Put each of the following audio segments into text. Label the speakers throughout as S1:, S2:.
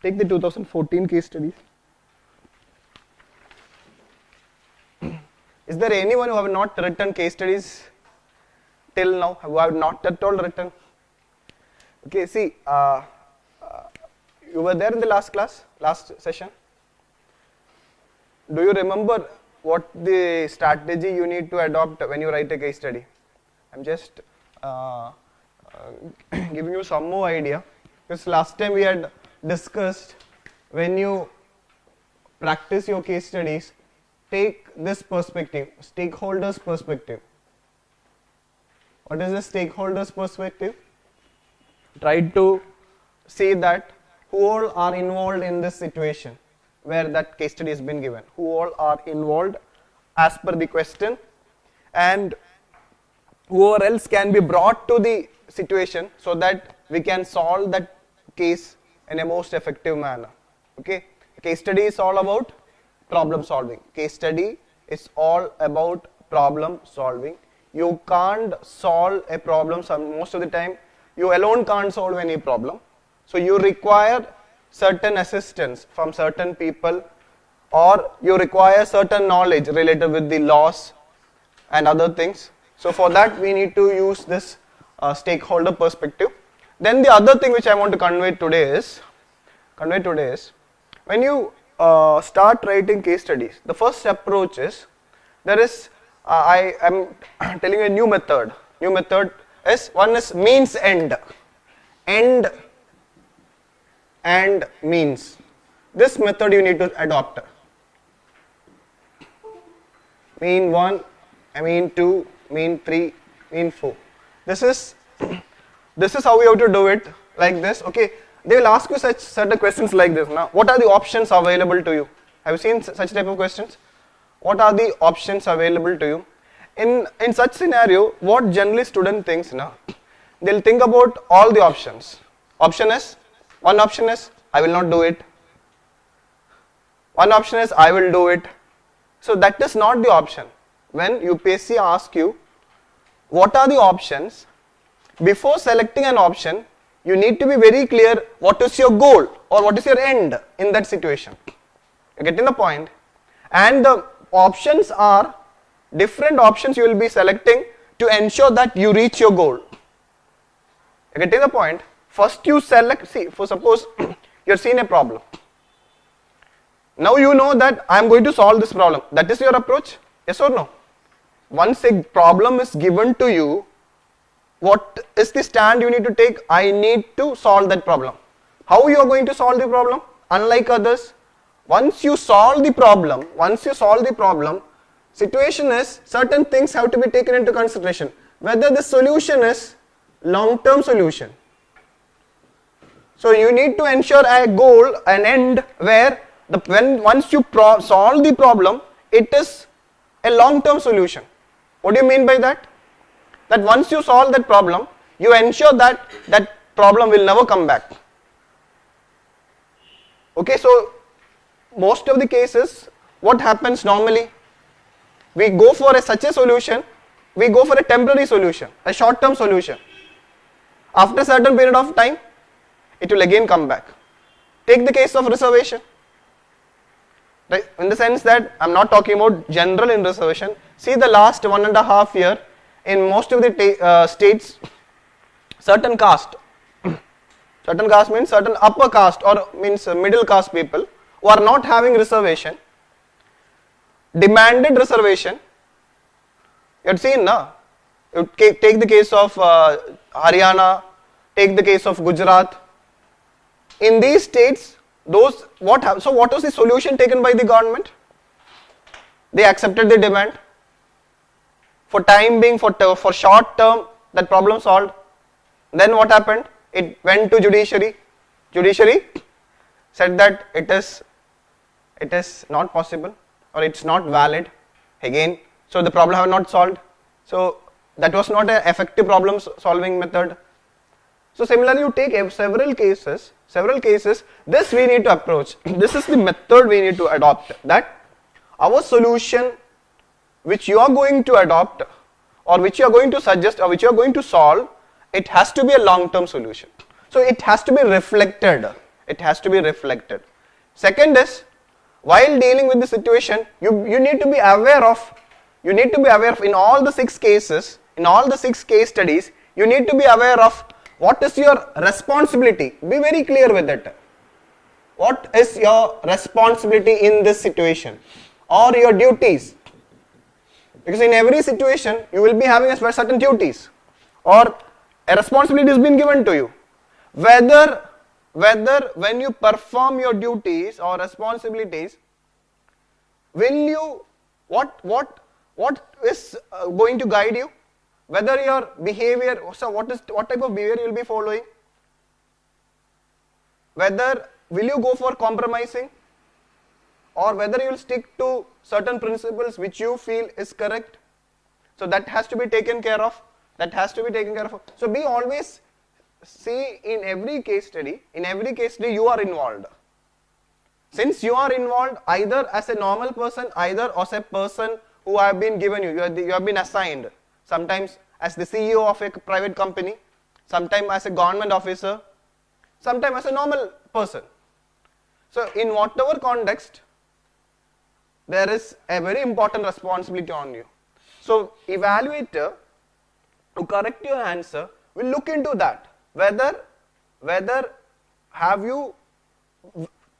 S1: Take the 2014 case studies. Is there anyone who have not written case studies till now? Who have not at all written? Okay, see, you were there in the last class, last session. Do you remember what the strategy you need to adopt when you write a case study? I'm just giving you some more idea, because last time we had discussed, when you practice your case studies, take this perspective, stakeholders perspective. What is the stakeholders perspective? Try to see that who all are involved in this situation where that case study has been given, who all are involved as per the question, and whoever else can be brought to the situation so that we can solve that case in a most effective manner. Okay, case study is all about problem solving. Case study is all about problem solving. You can't solve a problem, most of the time you alone can't solve any problem. So you require certain assistance from certain people, or you require certain knowledge related with the laws and other things. So for that we need to use this stakeholder perspective. Then the other thing which I want to convey today is when you start writing case studies, the first approach is, I am telling you a new method. New method is, one is means end. End and means. This method you need to adopt. Mean 1, mean 2, mean 3, mean 4. This is how we have to do it, like this. Okay, they will ask you such certain questions like this. Now, what are the options available to you? Have you seen such type of questions? What are the options available to you? In such scenario, what generally student thinks now? They'll think about all the options. One option is I will not do it. One option is I will do it. So that is not the option. When UPSC asks you what are the options, before selecting an option, you need to be very clear what is your goal or what is your end in that situation. You getting the point? And the options are different options you will be selecting to ensure that you reach your goal. You getting the point? First you select, see, for suppose you have seen a problem. Now you know that I am going to solve this problem. That is your approach? Yes or no? Once a problem is given to you, what is the stand you need to take? I need to solve that problem. How you are going to solve the problem? Unlike others, once you solve the problem, situation is certain things have to be taken into consideration. Whether the solution is long-term solution. So you need to ensure a goal, an end where once you solve the problem, it is a long-term solution. What do you mean by that? That once you solve that problem, you ensure that that problem will never come back. Okay, so most of the cases, what happens normally? We go for such a solution, we go for a temporary solution, a short-term solution. After a certain period of time, it will again come back. Take the case of reservation. Right? In the sense that I am not talking about general in reservation. See, the last 1.5 years, in most of the states, certain caste means certain upper caste or means middle caste people who are not having reservation, demanded reservation. You have seen, na? You take the case of Haryana, take the case of Gujarat. In these states, so what was the solution taken by the government? They accepted the demand. For time being, for short term, that problem solved. Then what happened? It went to judiciary. Judiciary said that it is not possible or it's not valid. Again, so the problem have not solved. So that was not an effective problem solving method. So similarly, you take several cases, this we need to approach. This is the method we need to adopt, that our solution which you are going to adopt or which you are going to suggest or which you are going to solve, it has to be a long-term solution. So it has to be reflected It has to be reflected. Second is, while dealing with the situation, you need to be aware of, in all the 6 cases, in all the 6 case studies, you need to be aware of what is your responsibility. Be very clear with it. What is your responsibility in this situation, or your duties? Because in every situation, you will be having certain duties, or a responsibility has been given to you. Whether when you perform your duties or responsibilities, will you, what is going to guide you? Whether your behavior, so what type of behavior you will be following? Whether will you go for compromising, or whether you will stick to certain principles which you feel is correct. So that has to be taken care of. So be always, see, in every case study you are involved. Since you are involved either as a normal person, either as a person who have been given you have been assigned, sometimes as the CEO of a private company, sometimes as a government officer, sometimes as a normal person. So in whatever context, there is a very important responsibility on you. So evaluator, to correct your answer, will look into that. Whether have you,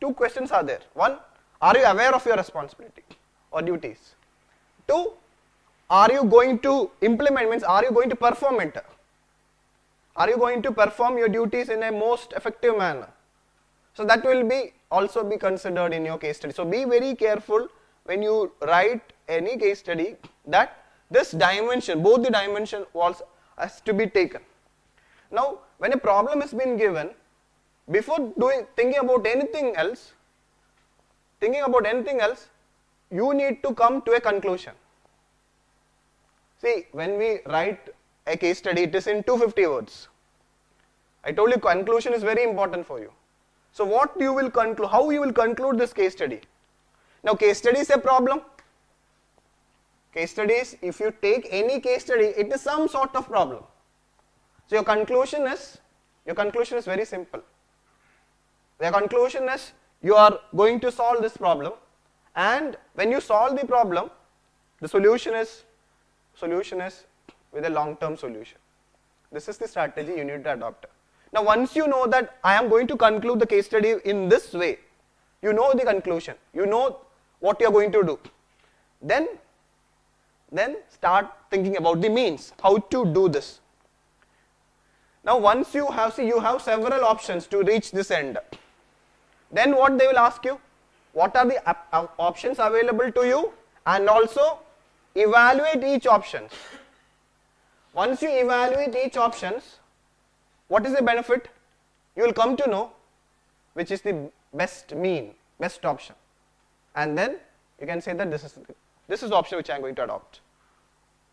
S1: 2 questions are there. 1, are you aware of your responsibility or duties? 2, are you going to implement, means are you going to perform it? Are you going to perform your duties in a most effective manner? So that will be also be considered in your case study. So be very careful when you write any case study that this dimension, both the dimension has to be taken. Now, when a problem has been given, before thinking about anything else, you need to come to a conclusion. See, when we write a case study, it is in 250 words. I told you conclusion is very important for you. So what you will conclude, how you will conclude this case study? Now case study is a problem. Case studies, if you take any case study, it is some sort of problem. So your conclusion is very simple. The conclusion is you are going to solve this problem, and when you solve the problem, the solution is with a long-term solution. This is the strategy you need to adopt. Now once you know that I am going to conclude the case study in this way, you know the conclusion, you know what you are going to do, then start thinking about the means, how to do this. Now once you have several options to reach this end, then what they will ask you, what are the options available to you, and also evaluate each option. Once you evaluate each options, what is the benefit? You will come to know which is the best option, and then you can say that this is the option which I am going to adopt.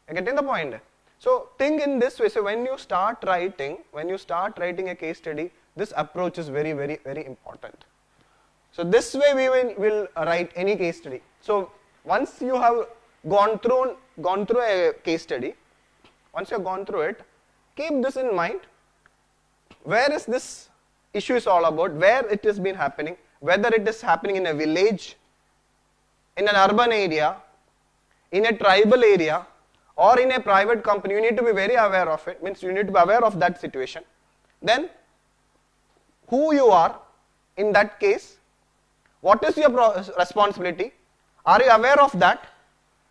S1: You are getting the point? So think in this way. So when you start writing a case study, this approach is very, very, very important. So this way we will write any case study. So once you have gone through a case study, once you have gone through it, keep this in mind. Where is this issue is all about, where it has been happening, whether it is happening in a village, in an urban area, in a tribal area, or in a private company. You need to be very aware of it, means you need to be aware of that situation. Then who you are in that case, what is your responsibility, are you aware of that,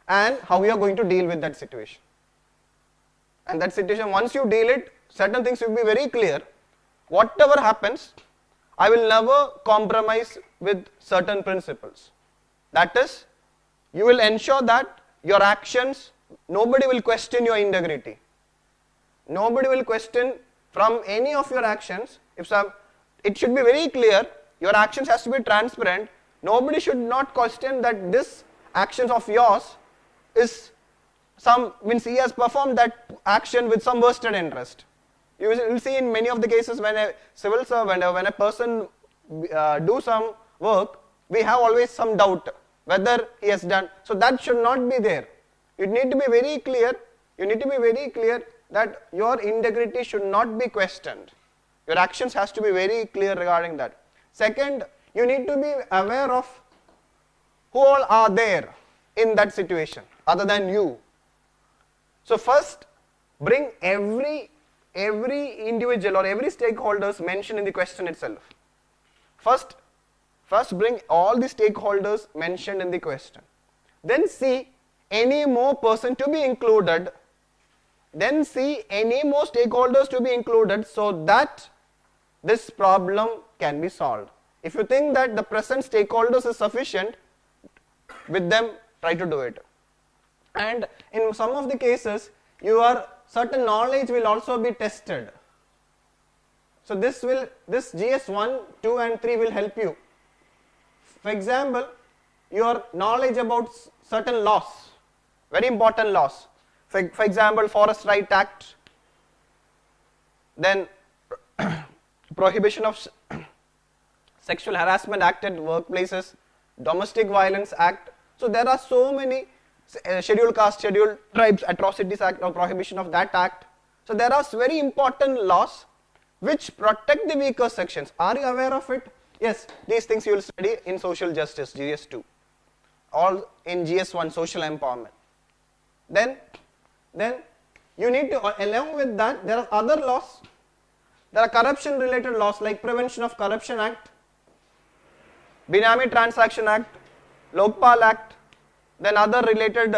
S1: and how you are going to deal with that situation. And that situation, once you deal it, certain things will be very clear. Whatever happens, I will never compromise with certain principles. That is, you will ensure that your actions, nobody will question your integrity. Nobody will question from any of your actions. It should be very clear, your actions has to be transparent. Nobody should not question that this actions of yours is means he has performed that action with some vested interest. You will see in many of the cases when a civil servant or when a person do some work, we have always some doubt whether he has done. So that should not be there. You need to be very clear. You need to be very clear that your integrity should not be questioned. Your actions has to be very clear regarding that. Second, you need to be aware of who all are there in that situation other than you. So first, bring every individual or every stakeholders mentioned in the question itself. First bring all the stakeholders mentioned in the question. Then see any more person to be included. Then see any more stakeholders to be included so that this problem can be solved. If you think that the present stakeholders is sufficient, with them try to do it. And in some of the cases, your certain knowledge will also be tested. So this GS 1, 2 and 3 will help you. For example, your knowledge about certain laws, very important laws. For example, Forest Right Act, then Prohibition of Sexual Harassment Act at Workplaces, Domestic Violence Act. So there are so many Scheduled Caste, Scheduled Tribes Atrocities Act or Prohibition of that Act. So there are very important laws which protect the weaker sections. Are you aware of it? Yes, these things you will study in Social Justice, GS 2, all in GS 1, Social Empowerment. Then you need to, along with that, there are other laws. There are corruption related laws like Prevention of Corruption Act, Benami Transaction Act, Lokpal Act, then other related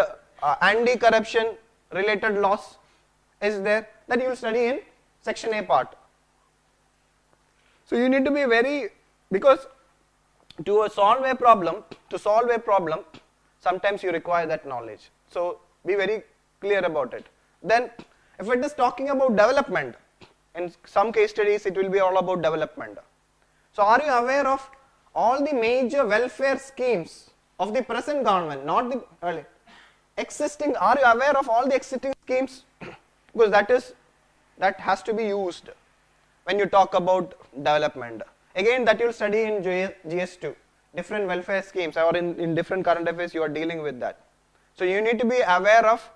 S1: anti-corruption related laws is there that you will study in section A part. So you need to be very, because to solve a problem, sometimes you require that knowledge. So be very clear about it. Then if it is talking about development, in some case studies it will be all about development. So are you aware of all the major welfare schemes of the present government, not the early existing? Are you aware of all the existing schemes? Because that has to be used when you talk about development. Again, that you will study in GS2, different welfare schemes, or in different current affairs you are dealing with that. So you need to be aware of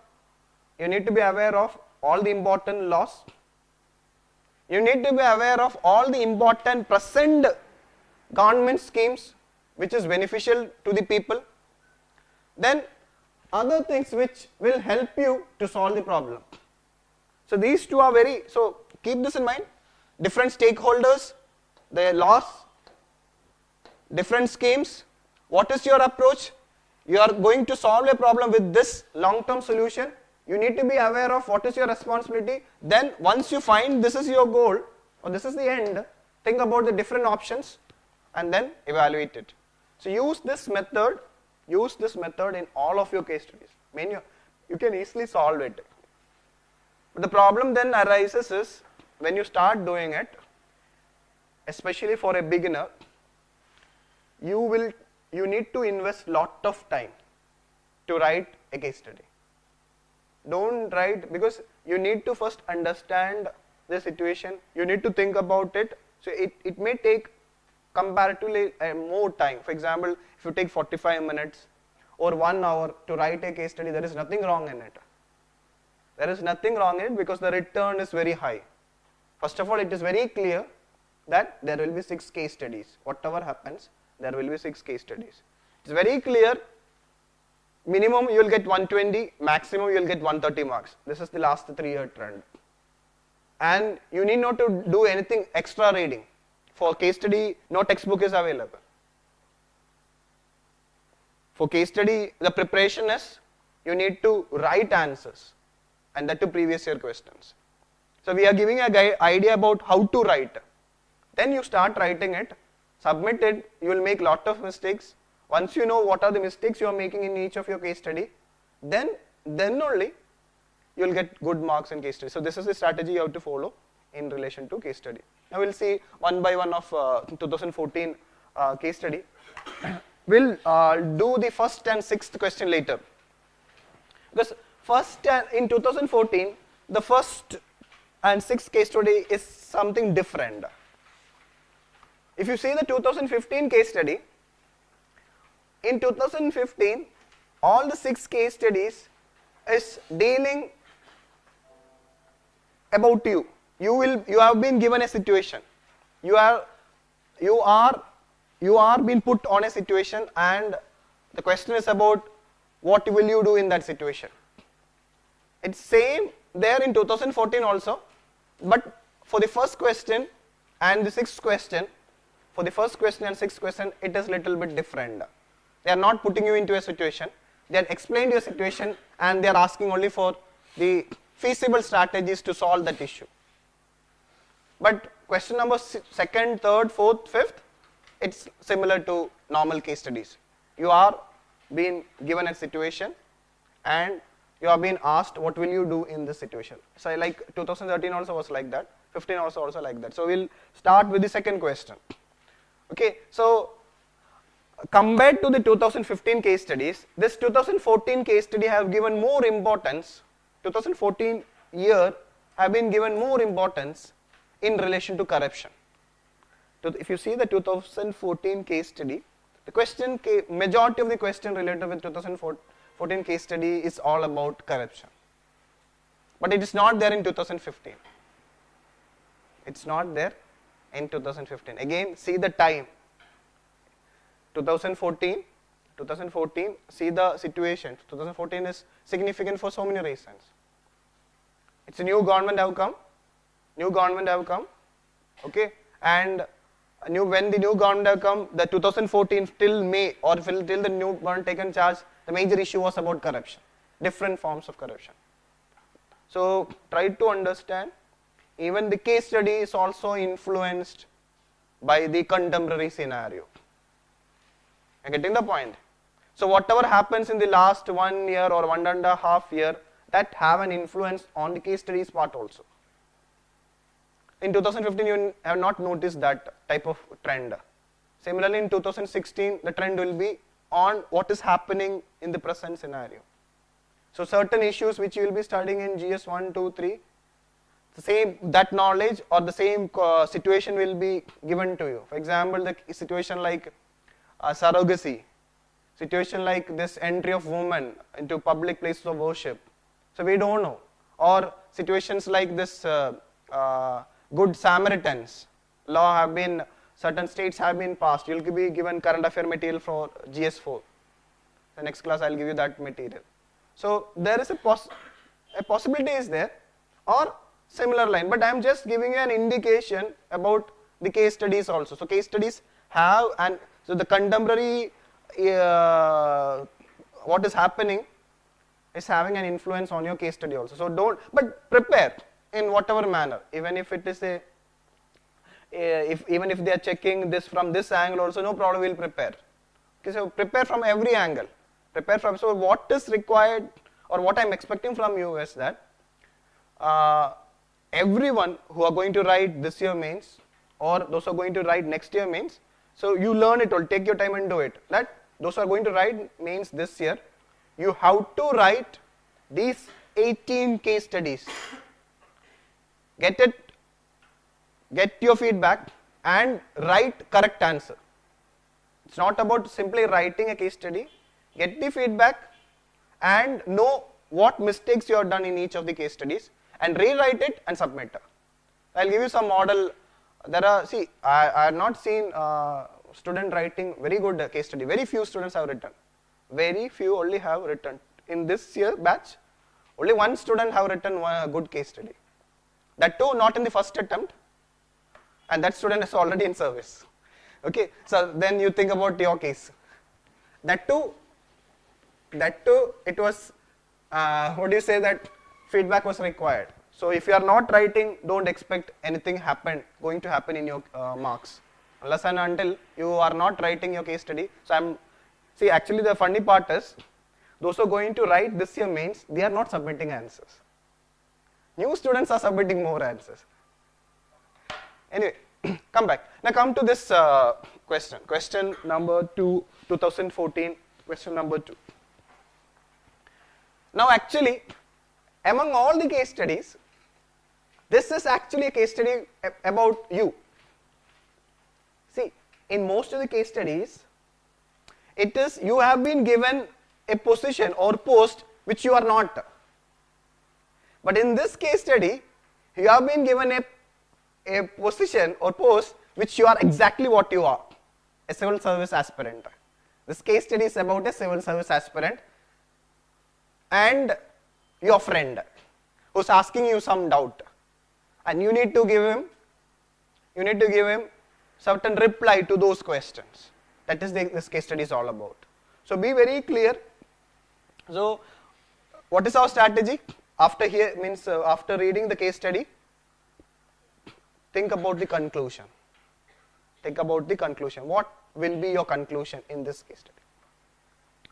S1: all the important laws. You need to be aware of all the important present government schemes which is beneficial to the people. Then other things which will help you to solve the problem. So these two are very, so keep this in mind. Different stakeholders, their laws, different schemes. What is your approach? You are going to solve a problem with this long-term solution. You need to be aware of what is your responsibility. Then once you find this is your goal or this is the end, think about the different options and then evaluate it. So use this method in all of your case studies. I mean, you can easily solve it. But the problem then arises is when you start doing it, especially for a beginner, you need to invest lot of time to write a case study. Don't write, because you need to first understand the situation, you need to think about it. So it may take comparatively more time. For example, if you take 45 minutes or 1 hour to write a case study, there is nothing wrong in it. There is nothing wrong in it because the return is very high. First of all, it is very clear that there will be 6 case studies. Whatever happens, there will be 6 case studies. It's very clear. Minimum you will get 120, maximum you will get 130 marks. This is the last 3-year trend. And you need not to do anything extra reading. For case study, no textbook is available. For case study, the preparation is you need to write answers, and that to previous year questions. So we are giving an idea about how to write. Then you start writing it, submit it, you will make lot of mistakes. Once you know what are the mistakes you are making in each of your case study, then only you will get good marks in case study. So this is the strategy you have to follow in relation to case study. Now we will see one by one of 2014 case study. We'll do the first and 6th question later. Because in 2014, the first and 6th case study is something different. If you see the 2015 case study, in 2015, all the 6 case studies is dealing about you. You have been given a situation. You are you are being put on a situation and the question is about what will you do in that situation. It's same there in 2014 also, but for the first question and the sixth question, for the first question and sixth question, it is little bit different. They are not putting you into a situation, they have explained your situation and they are asking only for the feasible strategies to solve that issue. But question number second, third, fourth, fifth, it's similar to normal case studies. You are being given a situation and you are being asked what will you do in this situation. So like 2013 also was like that, 15 also like that. So we'll start with the second question. Okay, so compared to the 2015 case studies, this 2014 case study have given more importance, 2014 year have been given more importance in relation to corruption. So if you see the 2014 case study, the question, majority of the question related with 2014 case study is all about corruption. But it is not there in 2015. It's not there in 2015. Again, see the time. 2014, see the situation. 2014 is significant for so many reasons. It's a new government have come, okay, and when the new government have come, the 2014 till May or till the new government taken charge, the major issue was about corruption, different forms of corruption. So try to understand, even the case study is also influenced by the contemporary scenario. Are you getting the point? So whatever happens in the last 1 year or 1.5 years, that have an influence on the case studies part also. In 2015, you have not noticed that type of trend. Similarly, in 2016, the trend will be on what is happening in the present scenario. So certain issues which you will be studying in GS 1, 2, 3, the same, that knowledge or the same situation will be given to you. For example, the situation like surrogacy, situation like this entry of women into public places of worship. So we don't know. Or situations like this Good Samaritans law have been, certain states have been passed. You will be given current affair material for GS4. The next class I will give you that material. So there is a possibility is there or similar line, but I am just giving you an indication about the case studies also. So case studies have, and so the contemporary what is happening is having an influence on your case study also. So don't, but prepare in whatever manner, even if it is a, even if they are checking this from this angle also, no problem, we'll prepare. Okay, so prepare from every angle. Prepare from, so what is required or what I'm expecting from you is that everyone who are going to write this year mains or those who are going to write next year mains, so you learn it all, take your time and do it. That those who are going to write mains this year, you have to write these 18 case studies. Get it, get your feedback and write correct answer. It's not about simply writing a case study. Get the feedback and know what mistakes you have done in each of the case studies and rewrite it and submit. I'll give you some model. There are, see, I have not seen student writing very good case study. Very few students have written. Very few only have written. In this year batch, only one student have written one good case study. That too not in the first attempt, and that student is already in service. Okay, so then you think about your case. That too it was, what do you say, that feedback was required. So if you are not writing, don't expect anything going to happen in your marks. Unless and until you are not writing your case study. So see, actually the funny part is, those who are going to write this year mains, they are not submitting answers. New students are submitting more answers. Anyway, come back. Now come to this question. Question number 2, 2014, question number 2. Now actually, among all the case studies, this is actually a case study about you. See, in most of the case studies, it is you have been given a position or post which you are not. But in this case study, you have been given a position or post which you are exactly what you are. a civil service aspirant. This case study is about a civil service aspirant and your friend who's asking you some doubt, and you need to give him certain reply to those questions. That is this case study is all about. So be very clear. So what is our strategy? After reading the case study, think about the conclusion. What will be your conclusion in this case study?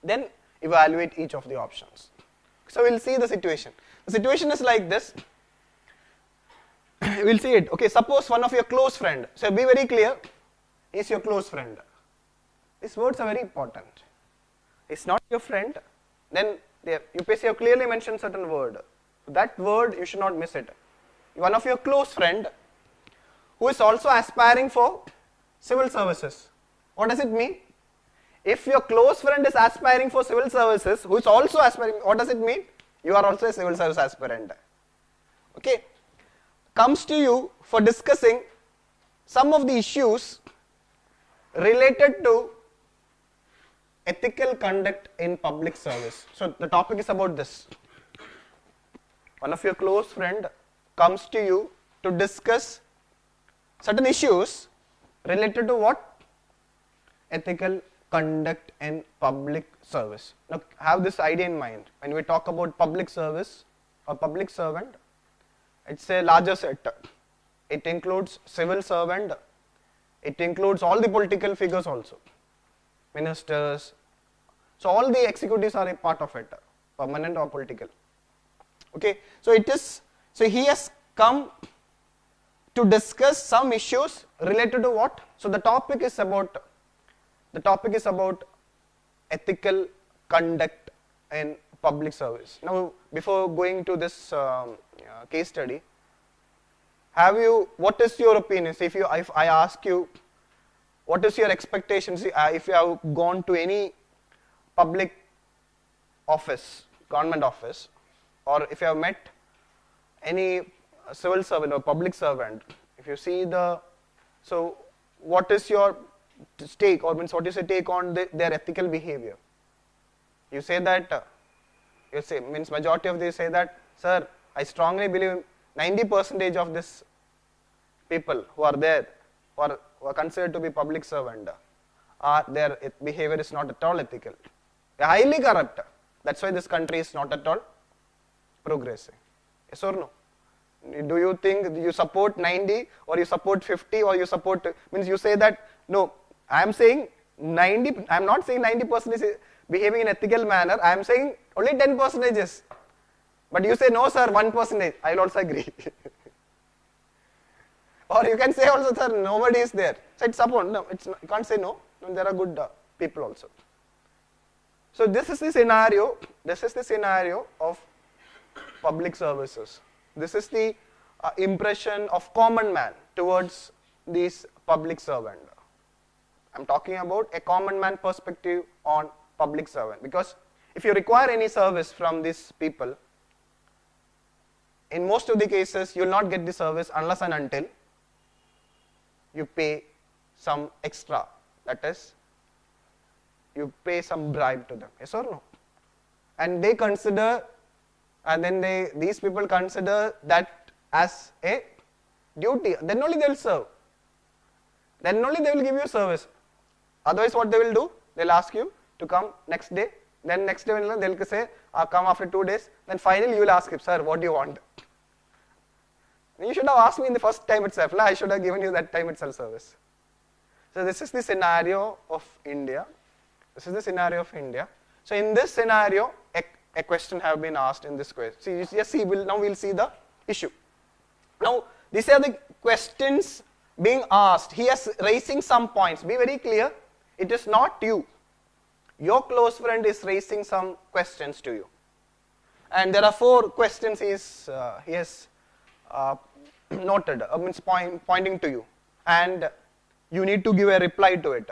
S1: Then evaluate each of the options. So we'll see the situation. The situation is like this. We'll see it. Okay, suppose one of your close friend. So be very clear. Is your close friend. These words are very important. It's not your friend. Then UPSC have clearly mentioned certain word. That word you should not miss it. One of your close friend who is also aspiring for civil services. What does it mean? If your close friend is aspiring for civil services, who is also aspiring, what does it mean? You are also a civil service aspirant. Okay. Comes to you for discussing some of the issues related to ethical conduct in public service. So the topic is about this. One of your close friend comes to you to discuss certain issues related to what? Ethical conduct in public service. Now have this idea in mind. When we talk about public service or public servant, it's a larger set. It includes civil servant, it includes all the political figures also, ministers. So all the executives are a part of it, permanent or political. Okay, so he has come to discuss some issues related to what? So the topic is about ethical conduct in public service. Now, before going to this case study, what is your opinion? So if I ask you, what is your expectations if you have gone to any public office, government office, or if you have met any civil servant or public servant, if you see so what is your take, or what is your take on their ethical behavior? You say that, majority of these say that, sir, I strongly believe 90% of this people who are there, who are considered to be public servant, their behavior is not at all ethical. They are highly corrupt. That's why this country is not at all progressing. Yes or no? Do you think you support 90 or you support 50 or you support, you say that, no, I am saying 90, I am not saying 90% is behaving in ethical manner, I am saying only 10% is. But you say, no sir, 1%, I will also agree. Or you can say also, sir, nobody is there. So it's upon, no, you can't say no, there are good people also. So this is the scenario of public services. This is the impression of common man towards these public servant. I'm talking about a common man perspective on public servant, because if you require any service from these people, in most of the cases you will not get the service unless and until you pay some extra, that is, you pay some bribe to them. Yes or no? And they consider, and then these people consider that as a duty. Then only they will serve. Then only they will give you service. Otherwise, what they will do? They will ask you to come next day. Then next day, they will say, come after 2 days. Then finally, you will ask him, sir, what do you want? You should have asked me in the first time itself. I should have given you that time itself service. So this is the scenario of India. So in this scenario, a question have been asked in this question. Now we'll see the issue. Now these are the questions being asked. He is raising some points. Be very clear. It is not you. Your close friend is raising some questions to you. And there are 4 questions he has noted, pointing to you. And you need to give a reply to it.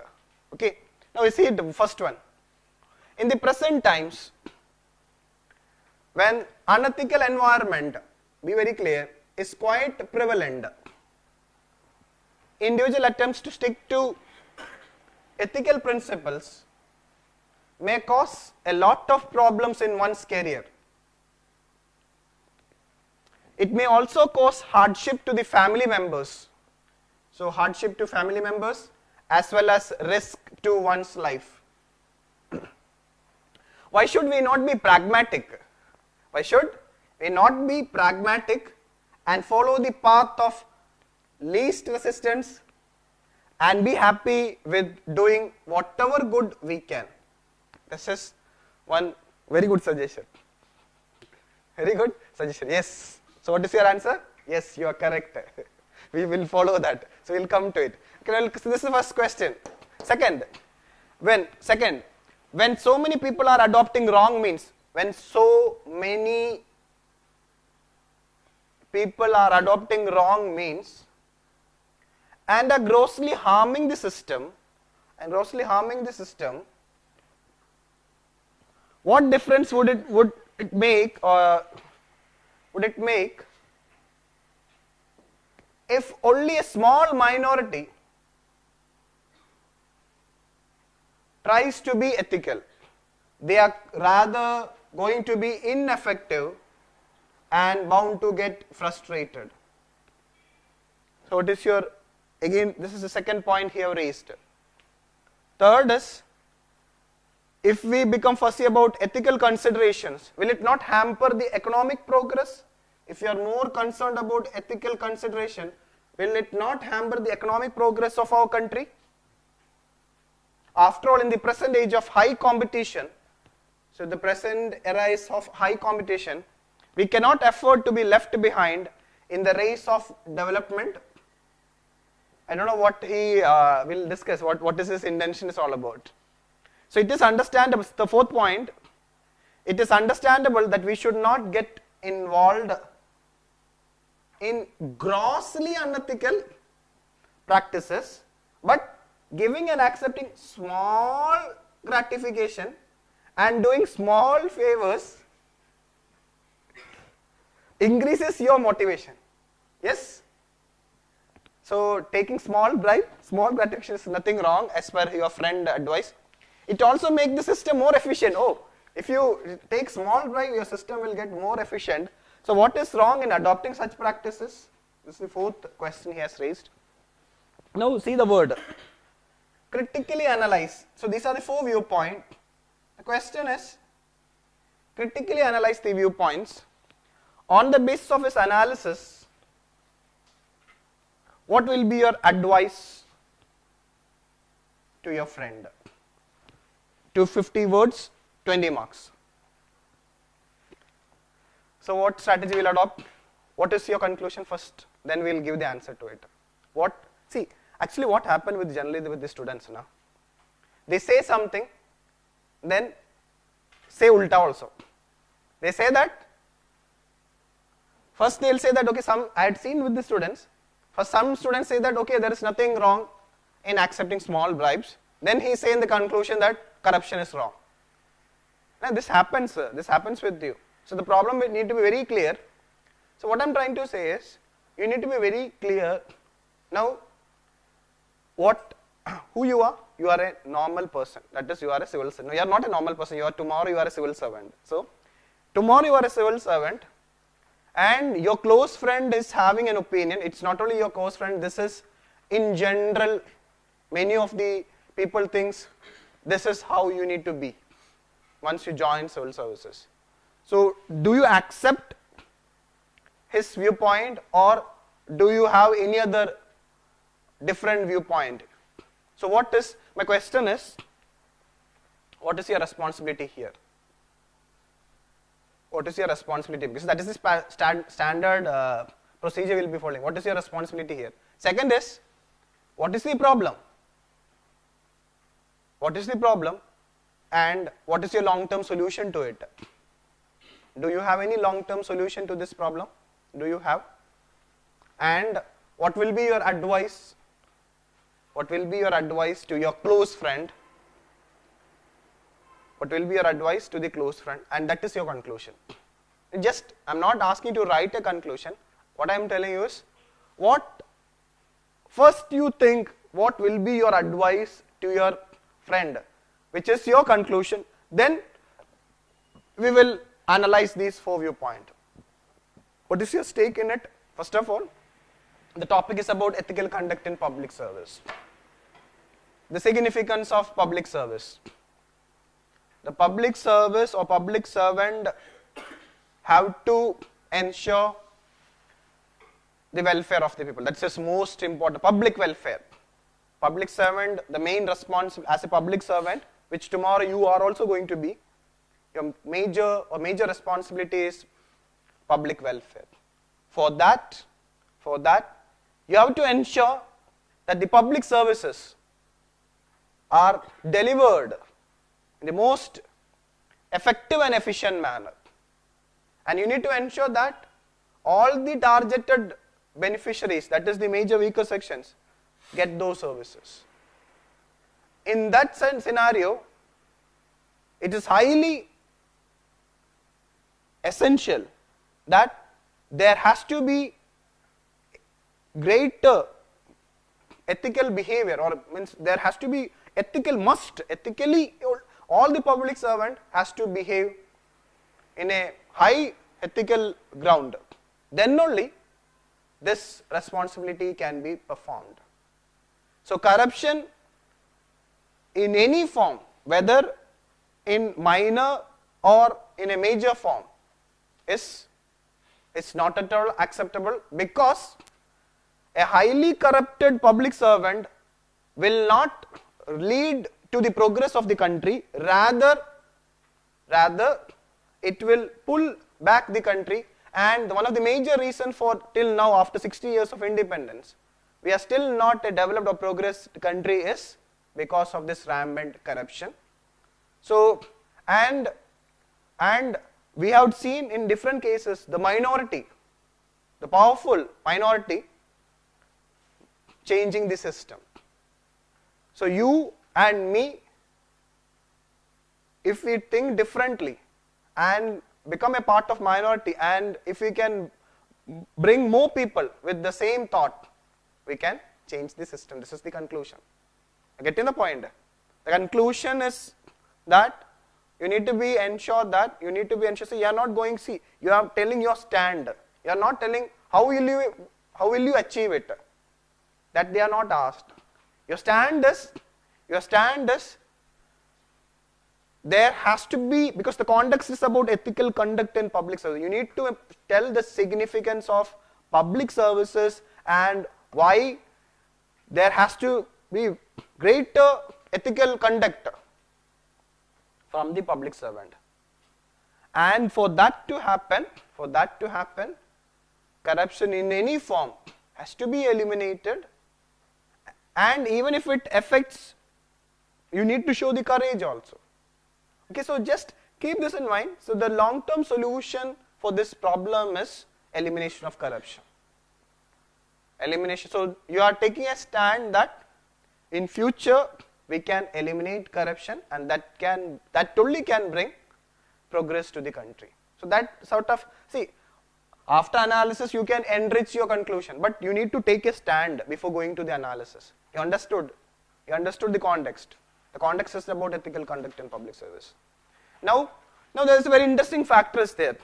S1: Okay. Now we see the first one. In the present times, when unethical environment, be very clear, is quite prevalent, individual attempts to stick to ethical principles may cause a lot of problems in one's career. It may also cause hardship to the family members. So hardship to family members as well as risk to one's life. Why should we not be pragmatic? Why should we not be pragmatic and follow the path of least resistance and be happy with doing whatever good we can? This is one very good suggestion. Very good suggestion. Yes. So what is your answer? Yes, you are correct. We will follow that. So we will come to it. Okay, well, this is the first question. Second, when so many people are adopting wrong means, when so many people are adopting wrong means and are grossly harming the system, what difference would it make if only a small minority tries to be ethical? They are rather going to be ineffective and bound to get frustrated. So what is your, again this is the second point here raised. Third is, if we become fussy about ethical considerations, will it not hamper the economic progress? If you are more concerned about ethical consideration, will it not hamper the economic progress of our country? After all, in the present age of high competition, so the present era is of high competition, we cannot afford to be left behind in the race of development. I don't know what he will discuss, what is his intention is all about. So it is understandable, the fourth point, it is understandable that we should not get involved in grossly unethical practices, but giving and accepting small gratification and doing small favors increases your motivation. Yes? So taking small bribe, small gratification is nothing wrong as per your friend advice. It also makes the system more efficient. Oh, if you take small bribe, your system will get more efficient. So what is wrong in adopting such practices? This is the fourth question he has raised. Now see the word. Critically analyze. So these are the four viewpoints. The question is, critically analyze the viewpoints. On the basis of his analysis, what will be your advice to your friend? 250 words, 20 marks. So what strategy will adopt? What is your conclusion first? Then we will give the answer to it. Actually what happened generally with the students now? They say something, then say ulta also. They say that, first they will say that, okay, I had seen with the students, first some students say that, okay, there is nothing wrong in accepting small bribes. Then he say in the conclusion that corruption is wrong. Now this happens with you. So the problem will need to be very clear. So what I am trying to say is, you need to be very clear. Now, who you are a normal person. That is, you are a civil servant. No, you are not a normal person. Tomorrow you are a civil servant. So tomorrow you are a civil servant, and your close friend is having an opinion. It's not only your close friend. This is in general. Many of the people thinks this is how you need to be once you join civil services. So do you accept his viewpoint, or do you have any other different viewpoint? So my question is, what is your responsibility here? What is your responsibility? Because that is the standard procedure we will be following. What is your responsibility here? Second is, what is the problem? What is the problem, and what is your long-term solution to it? Do you have any long-term solution to this problem? Do you have? And what will be your advice? What will be your advice to your close friend? What will be your advice to the close friend? And that is your conclusion. I'm not asking you to write a conclusion. What I am telling you is, what first you think, what will be your advice to your friend, which is your conclusion, then we will analyze these 4 viewpoints. What is your stake in it? First of all, the topic is about ethical conduct in public service. The significance of public service. The public service or public servant have to ensure the welfare of the people. That's just most important. Public welfare. Public servant, the main response as a public servant, which tomorrow you are also going to be, your major responsibility is public welfare. For that, you have to ensure that the public services are delivered in the most effective and efficient manner. And you need to ensure that all the targeted beneficiaries, that is the major weaker sections, get those services. In that scenario, it is highly essential that there has to be greater ethical behavior, or means there has to be ethically all the public servant has to behave in a high ethical ground. Then only this responsibility can be performed. So corruption in any form, whether in minor or in a major form, is not at all acceptable, because a highly corrupted public servant will not lead to the progress of the country, rather it will pull back the country. And one of the major reasons for till now, after 60 years of independence, we are still not a developed or progressed country is because of this rampant corruption. So, and we have seen in different cases the minority, the powerful minority, changing the system. So you and me, if we think differently and become a part of minority, and if we can bring more people with the same thought, we can change the system. This is the conclusion. Getting the point? The conclusion is that you need to be ensured so you are not going, you are telling your stand. You are not telling how will you achieve it. That they are not asked. Your stand is there has to be, because the context is about ethical conduct in public service. You need to tell the significance of public services and why there has to be greater ethical conduct from the public servant. And for that to happen, corruption in any form has to be eliminated. And even if it affects, you need to show the courage also. Okay, so just keep this in mind. So the long-term solution for this problem is elimination of corruption. Elimination. So you are taking a stand that in future we can eliminate corruption, and that only can bring progress to the country. So that sort of, after analysis you can enrich your conclusion, but you need to take a stand before going to the analysis. You understood the context. The context is about ethical conduct in public service. Now there is a very interesting factor is there.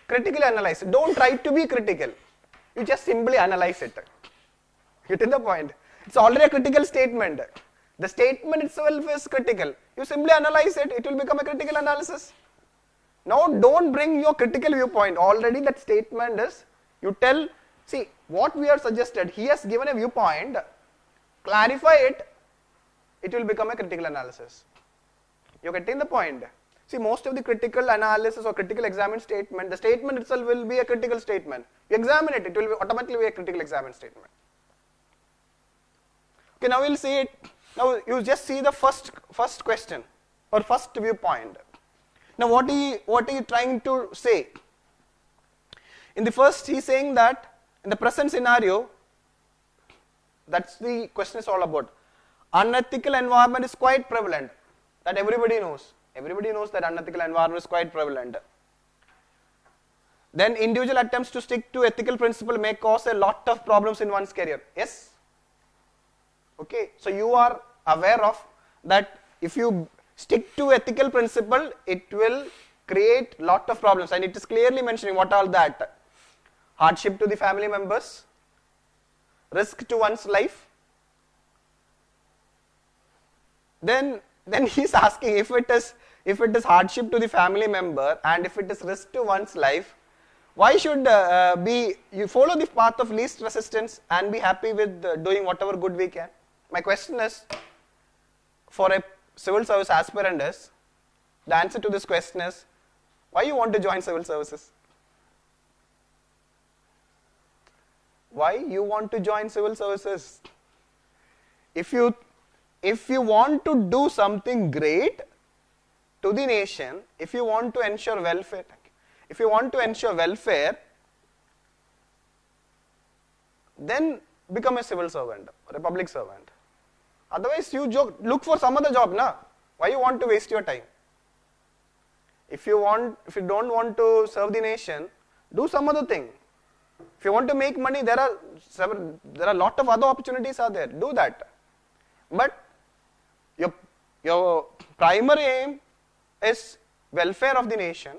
S1: Critically analyze. Don't try to be critical. You just simply analyze it. Getting the point? It's already a critical statement. The statement itself is critical. You simply analyze it. It will become a critical analysis. Now don't bring your critical viewpoint. Already that statement is, you tell, what we are suggested. He has given a viewpoint. Clarify it. It will become a critical analysis. You're getting the point? Most of the critical analysis or critical examined statement, the statement itself will be a critical statement. You examine it, it will be automatically be a critical examined statement. Okay, now we'll see it. Now you just see the first question or first viewpoint. Now what are you trying to say? In the first, he's saying that in the present scenario, that's the question is all about. Unethical environment is quite prevalent. That everybody knows. Everybody knows that unethical environment is quite prevalent. Then individual attempts to stick to ethical principle may cause a lot of problems in one's career. Yes? Okay, so you are aware of that if you stick to ethical principle, it will create lot of problems, and it is clearly mentioning what all that: hardship to the family members, risk to one's life. Then he is asking, if it is hardship to the family member and if it is risk to one's life, why should you follow the path of least resistance and be happy with doing whatever good we can? My question is, for a civil service aspirant, is the answer to this question is, why you want to join civil services? Why you want to join civil services? If you want to do something great to the nation, if you want to ensure welfare, then become a civil servant or a public servant. Otherwise, you look for some other job, na? Why you want to waste your time? If you don't want to serve the nation, do some other thing. If you want to make money, there are a lot of other opportunities are there. Do that. But your primary aim is welfare of the nation,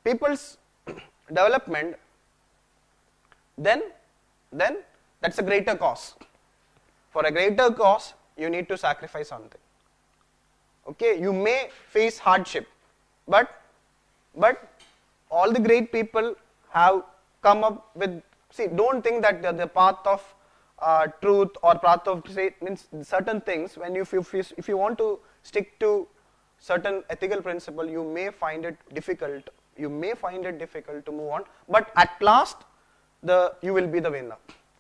S1: people's development, then that's a greater cause. For a greater cause, you need to sacrifice something. Okay, you may face hardship, but all the great people have come up with, don't think that the path of truth or path of means certain things. When if you want to stick to certain ethical principle, you may find it difficult. You may find it difficult to move on, but at last, you will be the winner.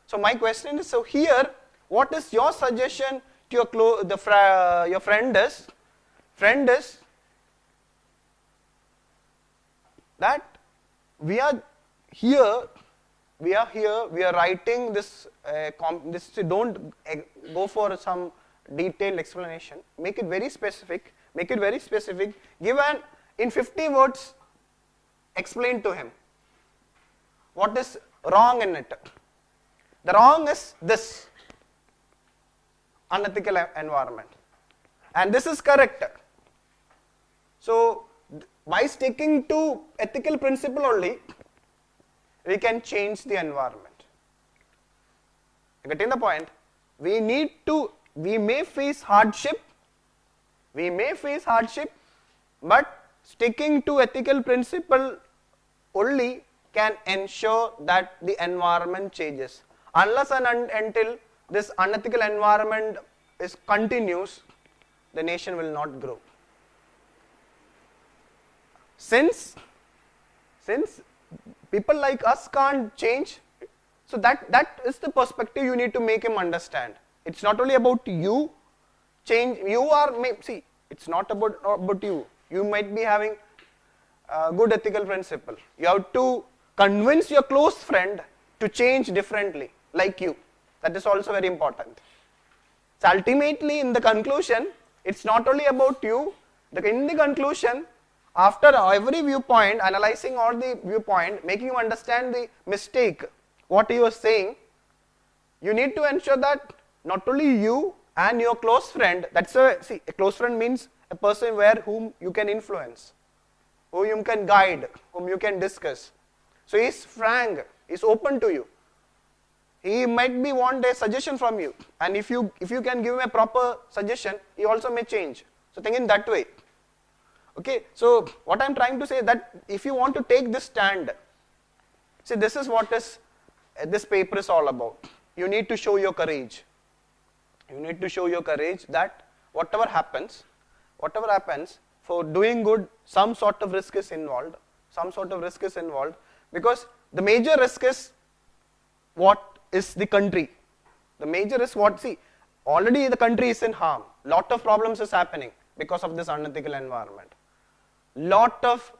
S1: So my question is: so here, what is your suggestion to your friend is? That we are here, we are writing this, don't go for some detailed explanation, make it very specific, give in 50 words, explain to him what is wrong in it. The wrong is this: unethical environment, and this is correct. So by sticking to ethical principle only, we can change the environment. You getting the point? We may face hardship, but sticking to ethical principle only can ensure that the environment changes. Unless and until this unethical environment continues, the nation will not grow. Since people like us can't change, so that is the perspective you need to make him understand. It's not only about you change. It's not about you. You might be having a good ethical principle. You have to convince your close friend to change differently, like you. That is also very important. So ultimately, in the conclusion, it's not only about you. In the conclusion, after every viewpoint, analyzing all the viewpoint, making you understand the mistake, what you are saying, you need to ensure that not only you and your close friend, a close friend means a person whom you can influence, whom you can guide, whom you can discuss. So he is frank, he is open to you. He might want a suggestion from you, and if you can give him a proper suggestion, he also may change. So think in that way. Okay, so what I am trying to say is that if you want to take this stand, this is what this paper is all about. You need to show your courage. You need to show your courage that whatever happens, for doing good, some sort of risk is involved. Because the major risk is what is the country. The major risk already the country is in harm. Lot of problems is happening because of this unethical environment. Lot of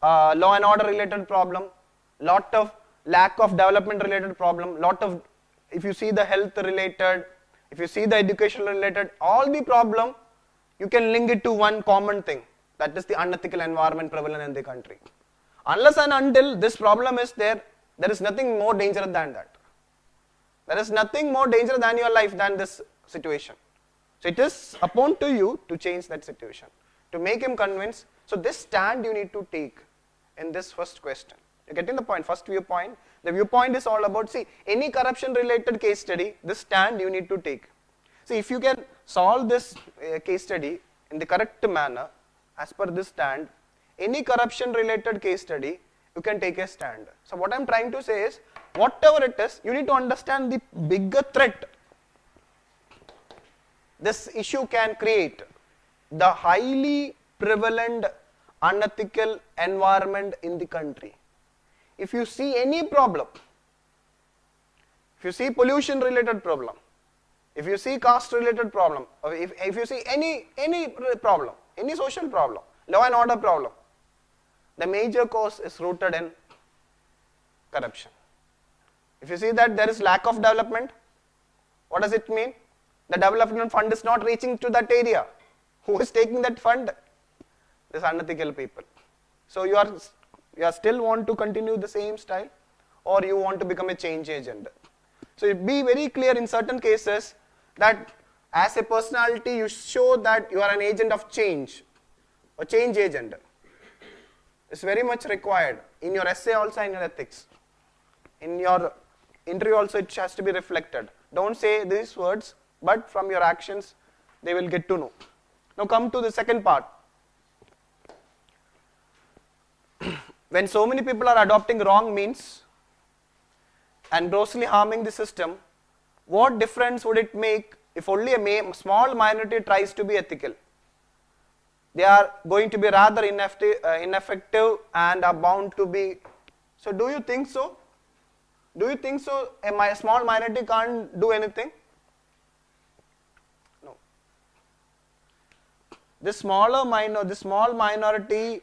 S1: law and order related problem, lot of lack of development related problem, lot of, if you see the health related, if you see the education related, all the problem, you can link it to one common thing, that is the unethical environment prevalent in the country. Unless and until this problem is there is nothing more dangerous than that. There is nothing more dangerous than your life than this situation. So it is upon to you to change that situation, to make him convinced. So this stand you need to take in this first question. You're getting the point, first viewpoint. The viewpoint is all about, see, any corruption related case study, this stand you need to take. See, if you can solve this case study in the correct manner, as per this stand, any corruption related case study, you can take a stand. So what I'm trying to say is, whatever it is, you need to understand the bigger threat this issue can create, the highly prevalent unethical environment in the country. If you see any problem, if you see pollution related problem, if you see caste related problem, or if you see any problem, any social problem, law and order problem, the major cause is rooted in corruption. If you see that there is lack of development, what does it mean? The development fund is not reaching to that area. Who is taking that fund? These unethical people. So you are still want to continue the same style, or you want to become a change agent. So be very clear in certain cases that as a personality you show that you are an agent of change, or change agent. It's very much required in your essay also, in your ethics. In your interview also it has to be reflected. Don't say these words, but from your actions they will get to know. Now come to the second part. When so many people are adopting wrong means and grossly harming the system, what difference would it make if only a small minority tries to be ethical? They are going to be rather ineffective and are bound to be. So do you think so? Do you think so? A small minority can't do anything? No. This small minority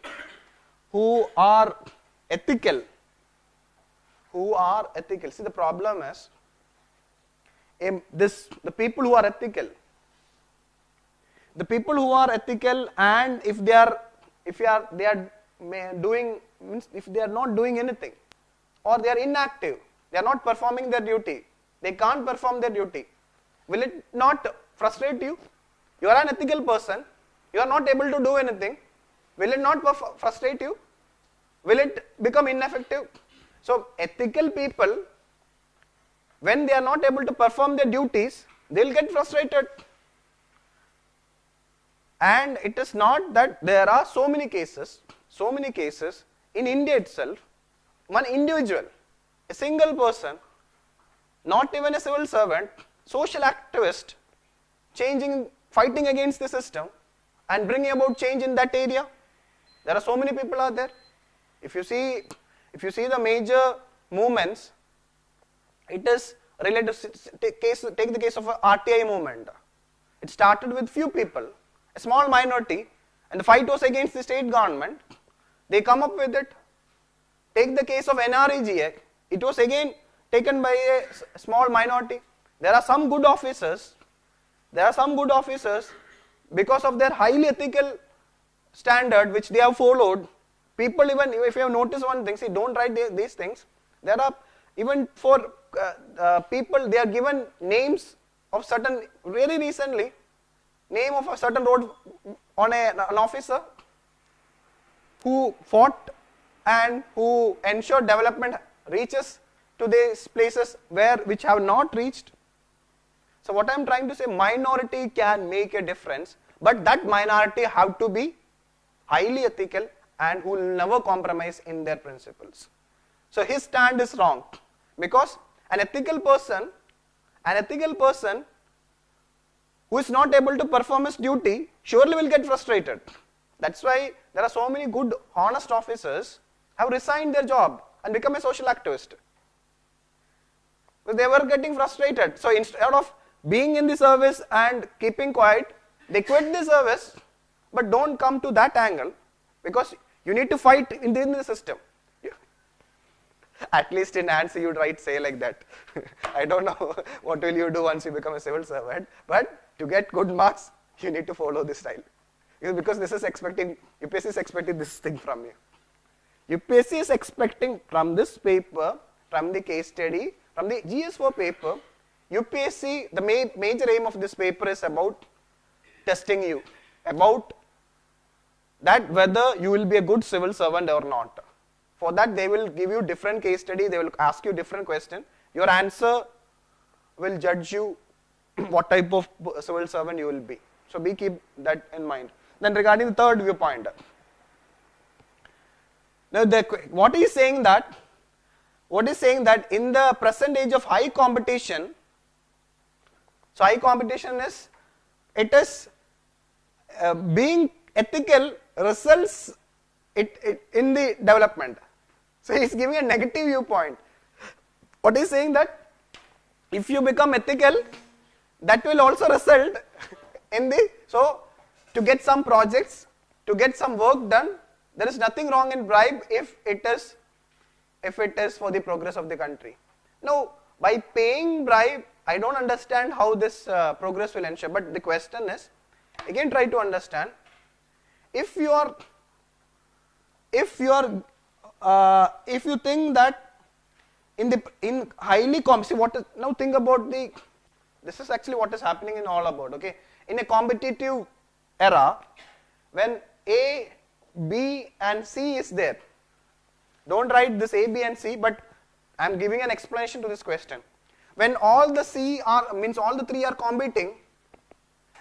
S1: who are ethical. See, the problem is the people who are ethical. The people who are ethical, and if they are not doing anything, or they are inactive, they are not performing their duty, they can't perform their duty, will it not frustrate you? You are an ethical person, you are not able to do anything, will it not frustrate you? Will it become ineffective? So ethical people, when they are not able to perform their duties, they will get frustrated. And it is not that there are so many cases in India itself, one individual, a single person, not even a civil servant, social activist, fighting against the system and bringing about change in that area. There are so many people out there. If you see the major movements, it is related. Take the case of a RTI movement. It started with few people, a small minority, and the fight was against the state government. They come up with it. Take the case of NREGA. It was again taken by a small minority. There are some good officers. Because of their highly ethical standard which they have followed. People, even if you have noticed one thing, see, don't write these things. There are even for people, they are given names of certain, very recently, name of a certain road on an officer who fought and who ensured development reaches to these places which have not reached. So what I am trying to say, minority can make a difference, but that minority have to be highly ethical and who will never compromise in their principles. So his stand is wrong, because an ethical person who is not able to perform his duty surely will get frustrated. That's why there are so many good, honest officers have resigned their job and become a social activist. Because they were getting frustrated. So instead of being in the service and keeping quiet, they quit the service, but don't come to that angle, because you need to fight in the system. At least in answer you would say like that. I don't know what will you do once you become a civil servant, but to get good marks, you need to follow this style. Because this is UPSC is expecting this thing from you. UPSC is expecting from this paper, from the case study, from the GS4 paper, UPSC, the major aim of this paper is about testing you about that whether you will be a good civil servant or not. For that they will give you different case study, they will ask you different question. Your answer will judge you what type of civil servant you will be. So keep that in mind. Then regarding the third viewpoint. Now what is saying that in the present age of high competition, so high competition is, it is being ethical results in the development. So he is giving a negative viewpoint. What is saying that if you become ethical, that will also result in the, so to get some projects, to get some work done, there is nothing wrong in bribe if it is for the progress of the country. Now, by paying bribe, I don't understand how this progress will ensure, but the question is, again try to understand, if you think that in highly competitive, now think about this is actually what is happening in all about, okay? In a competitive era, when A, B and C is there, don't write this A, B and C, but I am giving an explanation to this question. When all the all the three are competing,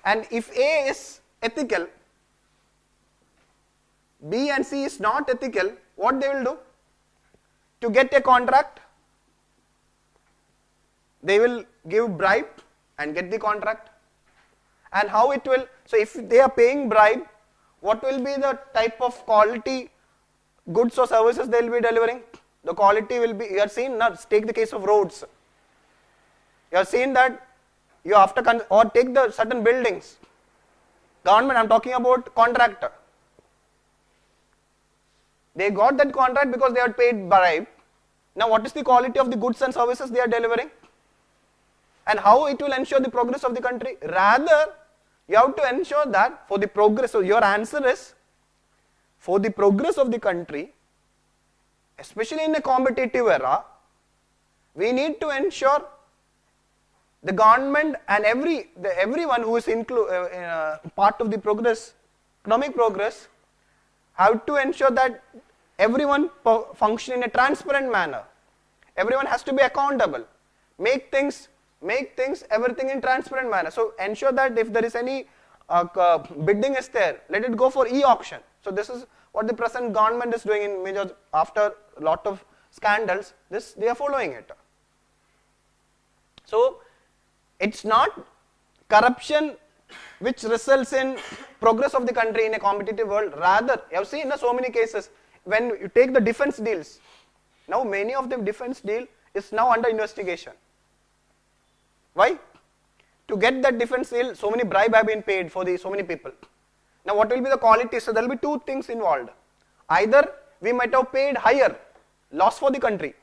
S1: and if A is ethical, B and C is not ethical, what they will do? To get a contract, they will give bribe and get the contract. And how it will, so if they are paying bribe, what will be the type of quality goods or services they will be delivering? The quality will be, you have seen, now take the case of roads. You have seen that you have to, or take the certain buildings. Government, I am talking about contractor. They got that contract because they had paid bribe. Now what is the quality of the goods and services they are delivering? And how it will ensure the progress of the country? Rather, you have to ensure that for the progress, so your answer is, for the progress of the country, especially in a competitive era, we need to ensure the government and everyone who is part of the progress, economic progress, have to ensure that everyone function in a transparent manner. Everyone has to be accountable. Make things everything in transparent manner. So ensure that if there is any bidding is there, let it go for e-auction. So this is what the present government is doing in major, after a lot of scandals, they are following it. So it's not corruption which results in progress of the country in a competitive world. Rather, you have seen so many cases when you take the defense deals. Now many of the defense deal is now under investigation. Why? To get that defense deal, so many bribe have been paid for so many people. Now what will be the quality? So there will be two things involved. Either we might have paid higher, loss for the country.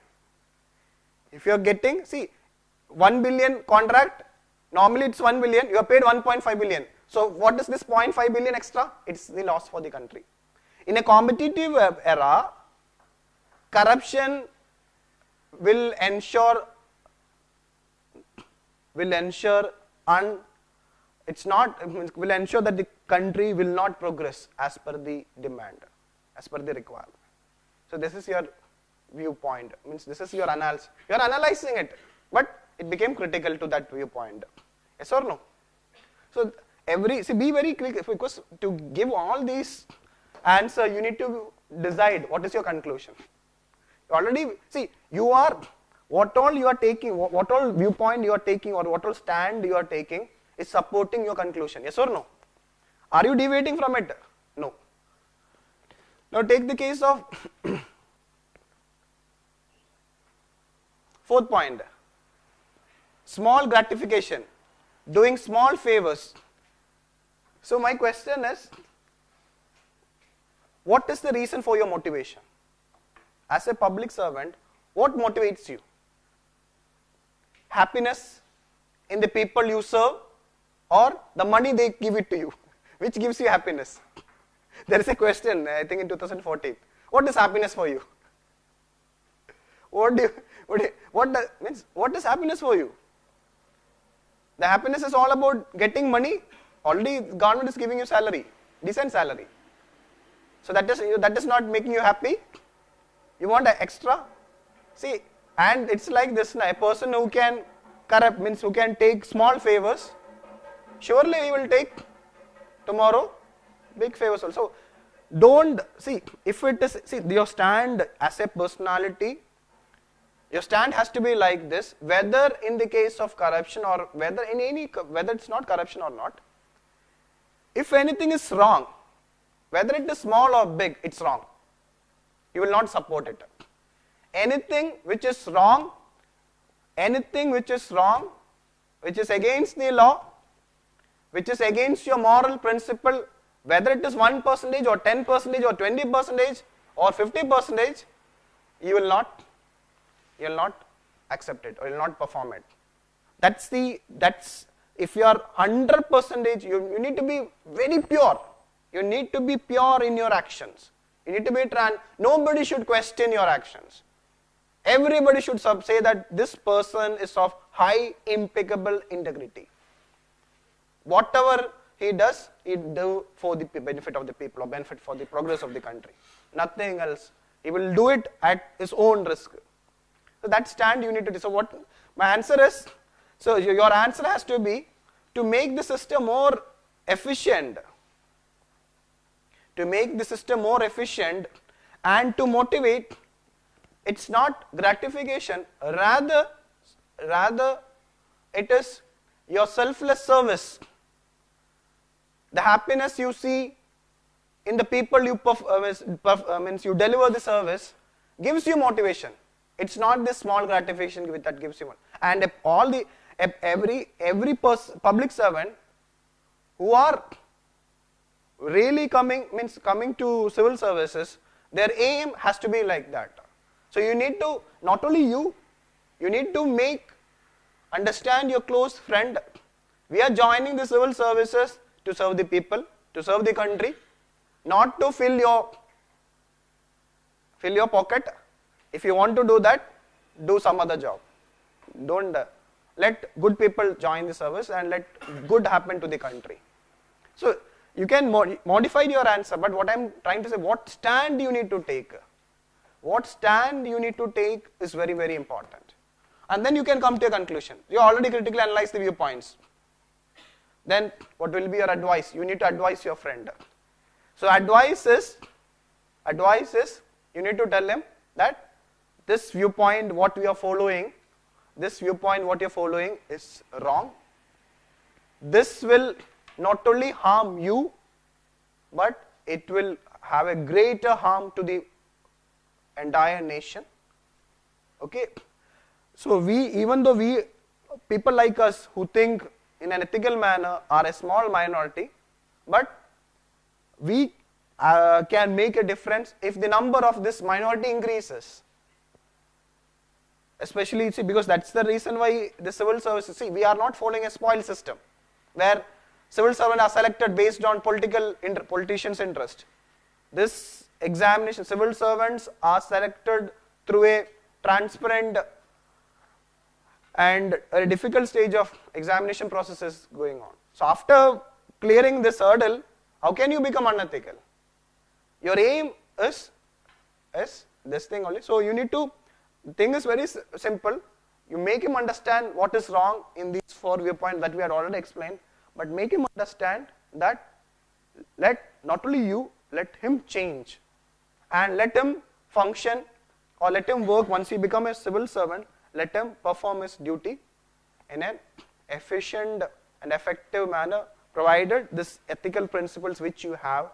S1: If you are getting, see, 1 billion contract, normally it's 1 billion, you are paid 1.5 billion. So what is this 0.5 billion extra? It's the loss for the country. In a competitive era, corruption will ensure will ensure that the country will not progress as per the demand, as per the requirement. So this is your viewpoint, means this is your analysis. You are analyzing it, but it became critical to that viewpoint. Yes or no? So be very quick, because to give all these answer, you need to decide what is your conclusion. Already, see, you are, what all you are taking, what all viewpoint you are taking, or what all stand you are taking is supporting your conclusion. Yes or no? Are you deviating from it? No. Now take the case of fourth point, small gratification, doing small favors. So my question is, what is the reason for your motivation? As a public servant, what motivates you? Happiness in the people you serve, or the money they give it to you? Which gives you happiness? There is a question, I think in 2014. What is happiness for you? What is happiness for you? The happiness is all about getting money, already government is giving you salary, decent salary. So that is not making you happy. You want an extra? See, and it's like this, a person who can corrupt, means who can take small favors, surely he will take tomorrow big favors also. Don't, see, if it is, see, your stand as a personality, your stand has to be like this, whether in the case of corruption or whether in any, whether it's not corruption or not. If anything is wrong, whether it is small or big, it's wrong. You will not support it. Anything which is wrong, which is against the law, which is against your moral principle, whether it is 1% or 10% or 20% or 50%, you will not accept it or you will not perform it. That's if you are 100%, you need to be very pure. You need to be pure in your actions. You need to be nobody should question your actions. Everybody should say that this person is of high impeccable integrity. Whatever he does, he do for the benefit of the people or benefit for the progress of the country. Nothing else. He will do it at his own risk. So that stand you need to do. So what my answer is, so your answer has to be to make the system more efficient. To make the system more efficient and to motivate, it's not gratification, rather it is your selfless service. The happiness you see in the people you means you deliver the service gives you motivation. It's not this small gratification that gives you motivation. And every public servant who are really coming to civil services, their aim has to be like that. So you need to, not only you need to understand your close friend. We are joining the civil services to serve the people, to serve the country, not to fill your pocket. If you want to do that, do some other job. Don't let good people join the service and let good happen to the country. So you can modify your answer, but what I'm trying to say, what stand you need to take? What stand you need to take is very, very important. And then you can come to a conclusion. You already critically analyzed the viewpoints. Then what will be your advice? You need to advise your friend. So advice is you need to tell him that this viewpoint what you're following is wrong. This will not only harm you, but it will have a greater harm to the entire nation. Okay, so even though people like us who think in an ethical manner are a small minority, but we can make a difference if the number of this minority increases. Especially, see, because that's the reason why the civil services, see, we are not following a spoil system where civil servants are selected based on politicians' interest. This examination, civil servants are selected through a transparent and a difficult stage of examination processes going on. So after clearing this hurdle, how can you become unethical? Your aim is this thing only. So you need to, the thing is very simple. You make him understand what is wrong in these 4 viewpoints that we had already explained, but make him understand that not only you, let him change and let him function or let him work. Once he become a civil servant, let him perform his duty in an efficient and effective manner, provided this ethical principles which you have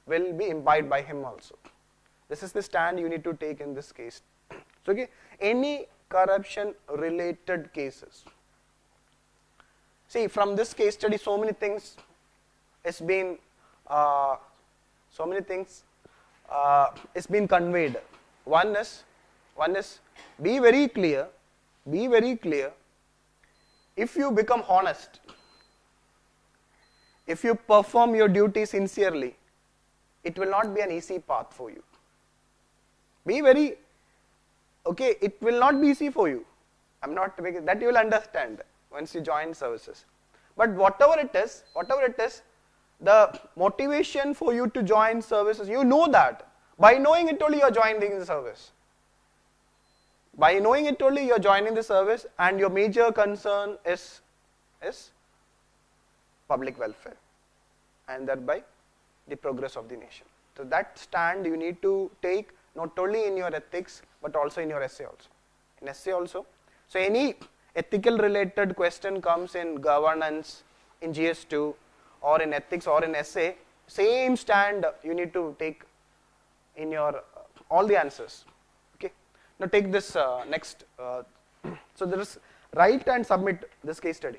S1: will be imbibed by him also. This is the stand you need to take in this case. So, okay, any corruption related cases. See, from this case study, so many things it's been conveyed. One is be very clear. If you become honest, if you perform your duty sincerely, it will not be an easy path for you. Be very, okay, it will not be easy for you. I'm not making that, you will understand once you join services.
S2: But whatever it is, the motivation for you to join services, you know that. By knowing it only you are joining the service. By knowing it only you are joining the service, and your major concern is public welfare and thereby the progress of the nation. So that stand you need to take not only in your ethics but also in your essay also. In essay also. So any ethical related question comes in governance, in GS2 or in ethics or in essay, same stand you need to take in your all the answers. Okay. Now take this next. So there is write and submit this case study.